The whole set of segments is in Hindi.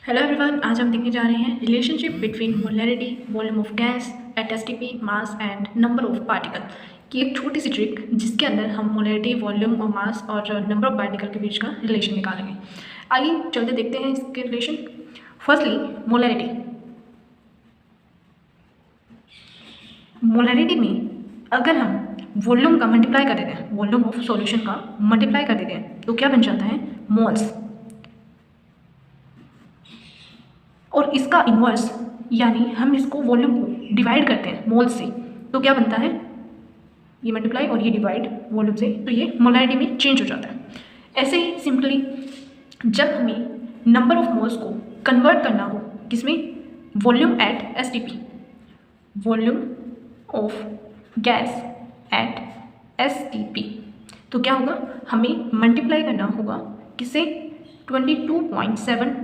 हेलो एवरीवन, आज हम देखने जा रहे हैं relationship between molarity, volume of gas at STP, mass and number of particle की एक छोटी सी ट्रिक जिसके अंदर हम मोलैरिटी, वॉल्यूम और मास और नंबर ऑफ पार्टिकल के बीच का रिलेशन निकालेंगे। आइए चलते देखते हैं इसके रिलेशन। Firstly molarity. मोलैरिटी में अगर हम वॉल्यूम का मल्टीप्लाई कर देते हैं, वॉल्यूम ऑफ सॉल्यूशन का मल्टीप्लाई कर देते हैं तो क्या बन जाता है? मोल्स। और इसका इन्वर्स यानी हम इसको वॉल्यूम को डिवाइड करते हैं मोल से तो क्या बनता है? ये मल्टीप्लाई और ये डिवाइड वॉल्यूम से, तो ये मोलैरिटी में चेंज हो जाता है। ऐसे ही सिंपली जब हमें नंबर ऑफ मोल्स को कन्वर्ट करना हो किसमें? Volume at STP, volume of gas at STP, तो क्या होगा? हमें मल्टीप्लाई करना होगा किससे? 22.7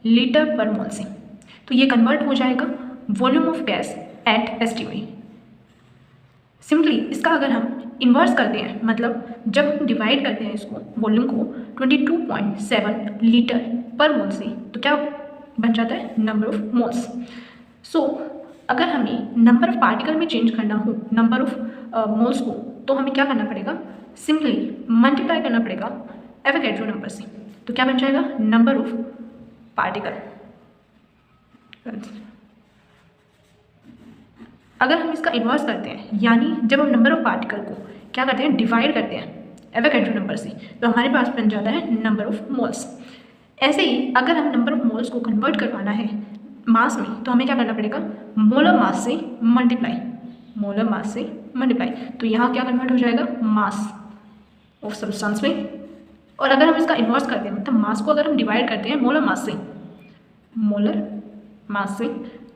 लीटर पर मोल से, तो ये कन्वर्ट हो जाएगा volume of gas at STP. Simply इसका अगर हम इन्वर्स करते हैं, मतलब जब हम डिवाइड करते हैं इसको वॉल्यूम को 22.7 लीटर पर मोल से, तो क्या बन जाता है? Number of moles. सो अगर हमें नंबर ऑफ पार्टिकल में चेंज करना हो नंबर ऑफ मोल्स को, तो हमें क्या करना पड़ेगा? सिंपली मल्टीप्लाई करना पड़ेगा एवोगैड्रो नंबर से, तो क्या बन जाएगा? Number of particle. अगर हम इसका इन्वर्स करते हैं, यानी जब हम नंबर ऑफ पार्टिकल को क्या करते हैं? डिवाइड करते हैं एवोगैड्रो नंबर से, तो हमारे पास बन जाता है नंबर ऑफ मोल्स। ऐसे ही अगर हम नंबर ऑफ मोल्स को कन्वर्ट करवाना है मास में, तो हमें क्या करना पड़ेगा? मोलर मास से मल्टीप्लाई, मोलर मास से मल्टीप्लाई, तो यहाँ क्या कन्वर्ट हो जाएगा? मास ऑफ सब्सटेंस में। और अगर हम इसका इन्वर्स करते हैं, मतलब मास को अगर हम डिवाइड करते हैं मोलर मास से, मोलर मास से,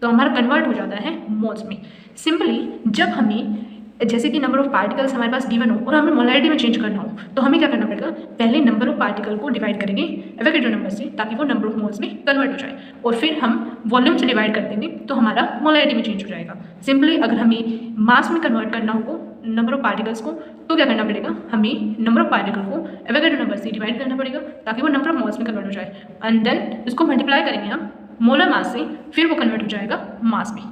तो हमारा कन्वर्ट हो जाता है मोल्स में। सिंपली जब हमें जैसे कि नंबर ऑफ पार्टिकल्स हमारे पास गिवन हो और हमें मोलैरिटी में चेंज करना हो, तो हमें क्या करना पड़ेगा? पहले नंबर ऑफ पार्टिकल को डिवाइड करेंगे एवोगैड्रो नंबर से, ताकि वो नंबर ऑफ मोल्स में कन्वर्ट हो जाए, और फिर हम वॉल्यूम से डिवाइड कर देंगे तो हमारा मोलैरिटी में चेंज हो जाएगा। सिंपली अगर हमें मास में कन्वर्ट करना हो नंबर ऑफ पार्टिकल्स को, तो क्या करना पड़ेगा? हमें नंबर ऑफ पार्टिकल को एवोगैड्रो नंबर से डिवाइड करना पड़ेगा ताकि वो नंबर ऑफ मोल्स में कन्वर्ट हो जाए, एंड देन इसको मल्टीप्लाई करेंगे हम मोलर मास से, फिर वो कन्वर्ट हो जाएगा मास में।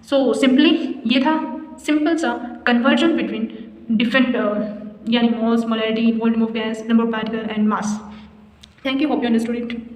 सो सिंपली ये था सिंपल सा कन्वर्जन बिटवीन डिफरेंट यानी moles, molarity, volume of gas, number of particle and mass. Thank you, hope you understood it.